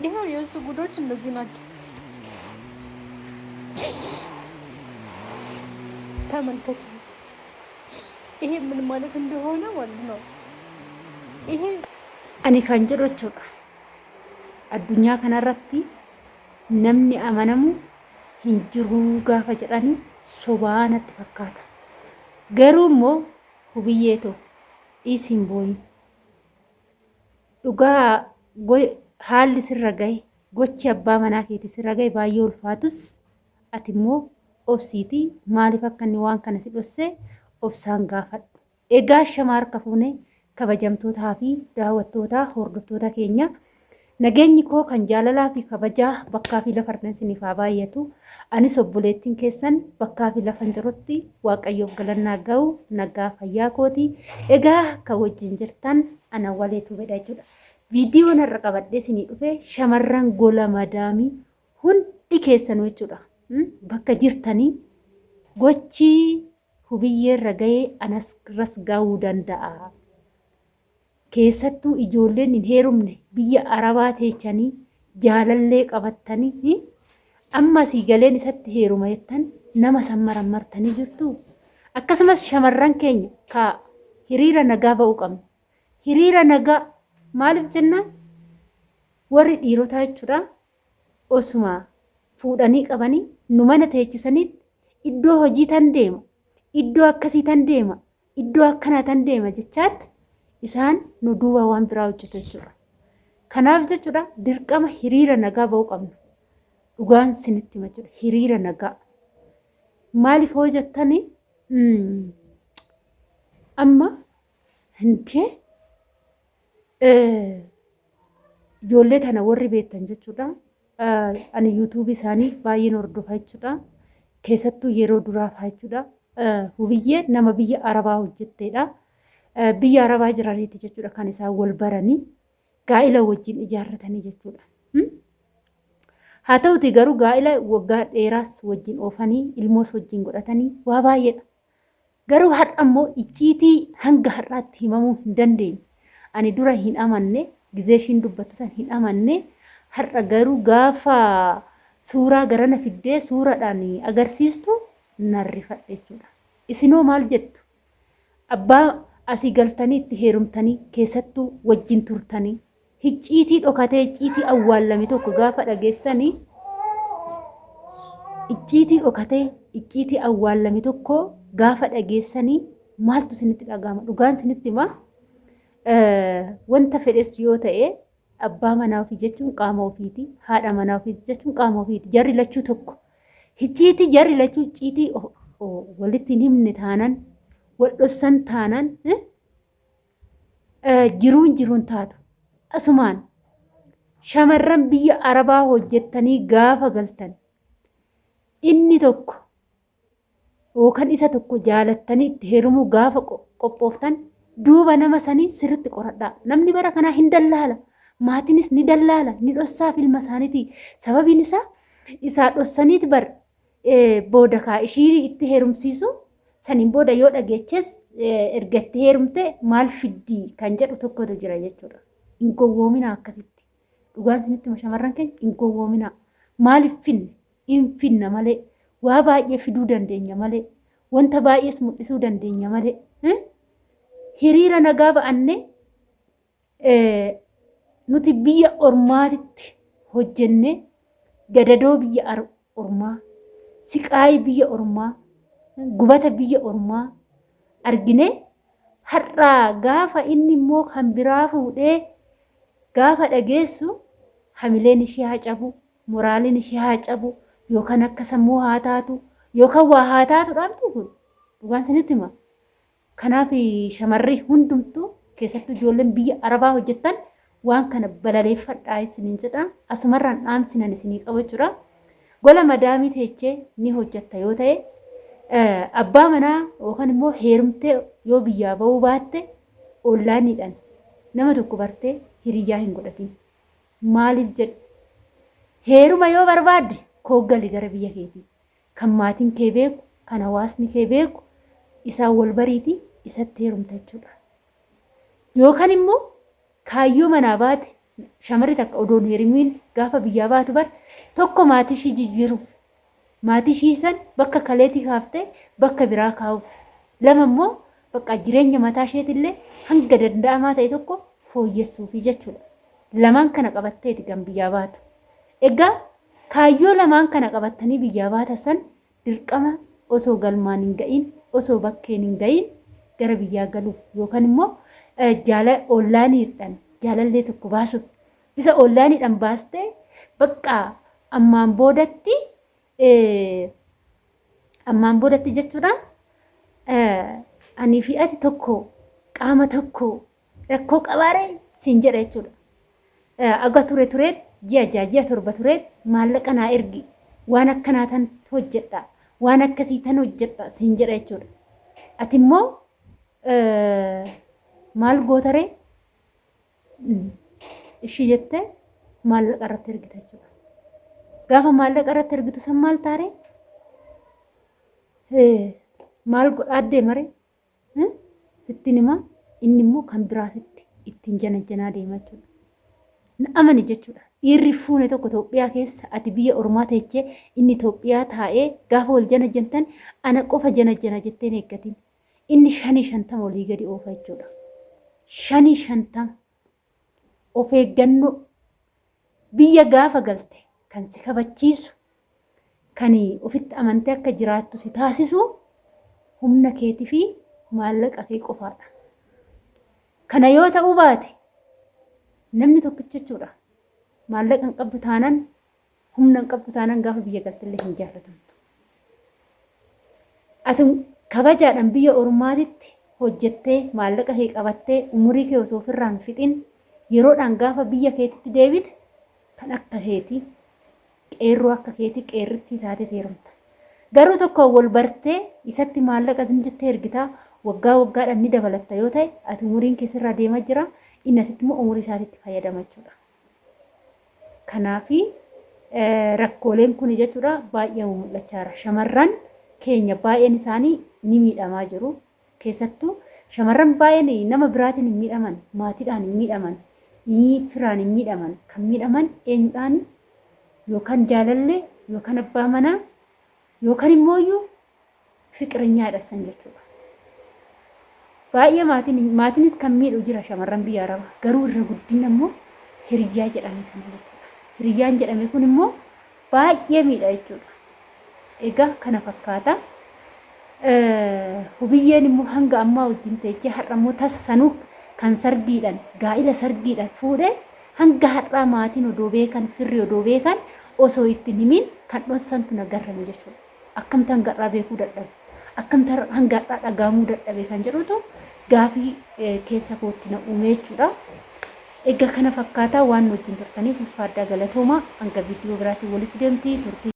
ይኸው የእሱ ጉዶች እንደዚህ ናቸው። ተመልከቱ። ይሄ ምን ማለት እንደሆነ ማለት ነው። ይሄ ani kan jedhu jechuudha. Addunyaa kanarratti namni amanamu hin jiru gaafa jedhanii sobaa natti fakkaata. Garuu immoo hubiyyeetoo dhiisiin booyi. Dhugaa haalli sirra gahe gochi abbaa manaa keetii sirra gahe baay'ee ulfaatus ati immoo obsiitii maaliif akka inni waan kana si dhossee obsaan gaafadhu. Egaa shamaa harka fuunee kabajamtootaa fi daawwattootaa hordoftoota keenya nageenyi koo kan jaalalaa fi kabajaa bakkaa fi lafa argansiniif haa baay'atu. Anis obboleettiin keessan bakkaa fi lafa jirutti waaqayyoof galannaa ga'u nagaa fayyaa kooti. Egaa kan wajjin jirtan ana waleetu bedha jechuudha. Viidiyoon irra qabadhee isinii dhufe shamarran gola madaamii hundi keessanuu jechuudha. Bakka jirtanii gochi hubiyyeerra ga'ee anas irras ga'uu danda'a. Keessattuu ijoolleen hin heerumne biyya arabaa teechanii jaalallee qabattanii amma asii galeen isatti heeruma jettan nama san marammartanii jirtu. Akkasumas shamarran keenya ka hiriira nagaa ba'uu qabna. Hiriira nagaa maaliif jennaan warri dhiirotaa jechuudha osuma fuudhanii qabanii nu mana teechisanitti iddoo hojii tan deema, iddoo akkasii tan deema, iddoo akkanaa tan deema jechaatti isaan nu duuba waan biraa hojjetu jechuudha. Kanaaf jechuudha dirqama hiriira nagaa ba'uu qabna. Dhugaan sinitti hima jechuudha hiriira nagaa. Maaliif hojjettanii amma hintee ijoollee tana warri beektan jechuudha. Ani yuutuubii isaanii baay'een hordofaa jechuudha. Keessattuu yeroo duraafaa jechuudha. Hubiyyee nama biyya arabaa hojjetteedha. Biyya arabaa jiraniiti jechuudha kan isaan wal baranii gaa'ila wajjin ijaarratanii jechuudha. Haa ta'uti garuu gaa'ila waggaa dheeraas wajjin oofanii ilmoos wajjin godhatanii waa baay'eedha. Garuu har'a immoo icciitii hanga har'aatti himamuu hin dandeenye. Ani dura hin amanne gizee ishiin dubbattu san hin amanne har'a garuu gaafa suuraa garana fiddee suuraadhaan agarsiistu narrifadhe jechuudha. Isinoo maal jettu? Abbaa asii galtanii itti heerumtanii keessattuu wajjin turtanii icciitii dhokatee icciitii awwaallame tokko gaafa dhageessanii icciitii dhokatee icciitii awwaallame tokko gaafa dhageessanii maaltu isinitti dhagahama? Dhugaan isinitti himaa wanta fedhes yoo ta'e abbaa manaa ofii jechuun qaama ofiiti, haadha manaa ofii jechuun qaama ofiiti. Jarri lachuu tokko icciitii jarri lachuu icciitii walitti hin himne taanan wal dhossan taanaan jiruun taatu. Asumaan shamarran biyya arabaa hojjettanii gaafa galtan inni tokko yookaan isa tokko jaalattanii itti heerumuu gaafa qophooftan duuba nama sanii sirriitti qoradhaa. Namni bara kanaa hin dallaala. Maatiinis ni dallaala. Ni dhossaaf ilma isaaniiti. Sababiin isaa dhossaniiti bar booda kaa ishii itti heerumsiisu. Saniin booda yoo dhageeches ergatti heerumte maal fiddii kan jedhu tokkotu jira jechuudha. Hin gowwoominaa akkasitti. Dhugaan isinitti hima shamarran keenya hin gowwoominaa. Maaliif finne? Hin finna malee. Waa baay'ee fiduu dandeenya malee. Wanta baay'ees mul'isuu dandeenya malee. Hiriira nagaa ba'annee nuti biyya ormaatitti hojjennee gadadoo biyya ormaa, siqaayii biyya ormaa, gubata biyya ormaa argine har'aa gaafa inni immoo kan biraa fuudhee gaafa dhageessu hamileen ishee haa cabu, moraaliin ishee haa cabu, yookaan akka sammuu haa taatu, yookaan waa haa taatuudhaan kun dhugaan isinitti hima. Kanaaf shamarri hundumtuu keessattuu ijoolleen biyya arabaa hojjettan waan kana balaleeffadhaa isiniin jedha. Asumarraan dhaamsinan isinii qabu jechuudha. Gola madaamii teechee ni hojjetta yoo ta'e abbaa manaa yookaan immoo heerumtee yoo biyyaa ba'uu baatte ollaaniidhaan nama tokko bartee hiriyyaa hin godhatin. Maaliif jedhu heeruma yoo barbaadde kooggali gara biyya keetii kan maatiin kee beeku kan hawaasni kee beeku isaan wal bariiti isatti heerumta jechuudha. Yookaan immoo kaayyoo manaa baate shamarri takka odoon hirimiin gaafa biyyaa baatu bar tokko maatii ishii jijjiiruuf maatii ishii san bakka kaleetii kaaftee bakka biraa kaa'uuf lama immoo bakka jireenya mataa isheetillee hanga danda'amaa ta'e tokko fooyyessuufi jechuudha. Lamaan kana qabatteeti kan biyyaa baatu. Egaa kaayyoo lamaan kana qabattanii biyyaa baatan san dirqama osoo galmaan hin ga'iin osoo bakkeen hin ga'iin gara biyyaa galuuf yookaan immoo ollaaniidhaan jaalallee tokko baasuuf isa ollaaniidhaan baastee bakka ammaan boodatti jechuudha. Ani fi ati tokko qaama tokko rakkoo qabaaree siin jedha jechuudha. Aga tureet ji'a torba tureet maallaqa naa ergi waan akkanaa tan hojjedha waan akkasii tan hojjedha siin jedha jechuudha. Ati immoo maal gootaree ishii jettee maallaqa irratti ergita jechuudha. Gaafa maallaqa irratti ergitu san maal taaree maal godhaaddee maree sittiin himaa inni immoo kan biraa sitti ittiin janajjanaa deema jechuudha. Amani jechuudha. Dhiirri fuune tokko Itoophiyaa keessa ati biyya ormaa teechee inni Itoophiyaa taa'ee gaafa wal janajjantan ana qofa janajjana jetteen eeggatiin. Inni 50 olii gadi oofa jechuudha. 50 of eeggannoo biyya gaafa galte kan si kabachiisu kan ofitti amantee akka jiraattu si taasisu humna keetii fi maallaqa kee qofaadha. Kana yoo ta'uu baate namni tokkicha jechuudha. Maallaqa hin qabdu taanaan humna hin qabdu taanaan gaafa biyya galtillee hin jaallatamtu. Ati kabajaadhaan biyya ormaatitti hojjettee maallaqa kee qabattee umurii kee osoo ofirraan fixin yeroodhaan gaafa biyya keetitti deebite kan akka keetii qeerroo akka keetii qeerrittii taatee teerumta. Garuu tokko wal bartee isatti maallaqa sin jettee ergitaa waggaadhaan ni dabalatta yoo ta'e ati umuriin keessirraa deemaa jira inni asitti immoo umurii isaatiitti fayyadama jechuudha. Kanaafi rakkooleen kun jechuudha baay'ee mul'achaa jira. Shamarran keenya baay'een isaanii ni miidhamaa jiru. Keessattuu shamarran baay'een nama biraatiin hin miidhaman, maatiidhaan hin miidhaman, firaan hin miidhaman, kan miidhaman eenyudhaan yookaan jaalallee yookaan abbaa manaa yookaan immoo fiqireenyaadha san jechuudha. Baay'ee maatiinis kan miidhu jira shamarran biyya Arabaa. Garuu irra guddina immoo hiriyyaa jedhame kan jechuudha. Hiriyyaan jedhame kun immoo baay'ee miidha jechuudha. Egaa kana fakkaata. Hubiyyeen immoo hanga ammaa wajjin teechee har'a immoo tasa sanuu kan sargiidhaan gaa'ila sargiidhaan fuudhee hanga har'aa maatiin odoo beekan firri odoo beekan osoo ittiin himin kan dhonsantu nagarrame jechuudha. Akkamta hanga har'aa beekuu dadhabe akkamta hanga har'aa dhagaamuu dadhabe kan jedhutu gaafii keessa kootti na uume jechuudha. Egaa kana fakkaataa waan wajjin turtaniif ulfaadhaa galatoomaa hanga viidiyoo biraatiin walitti deemtii turtii.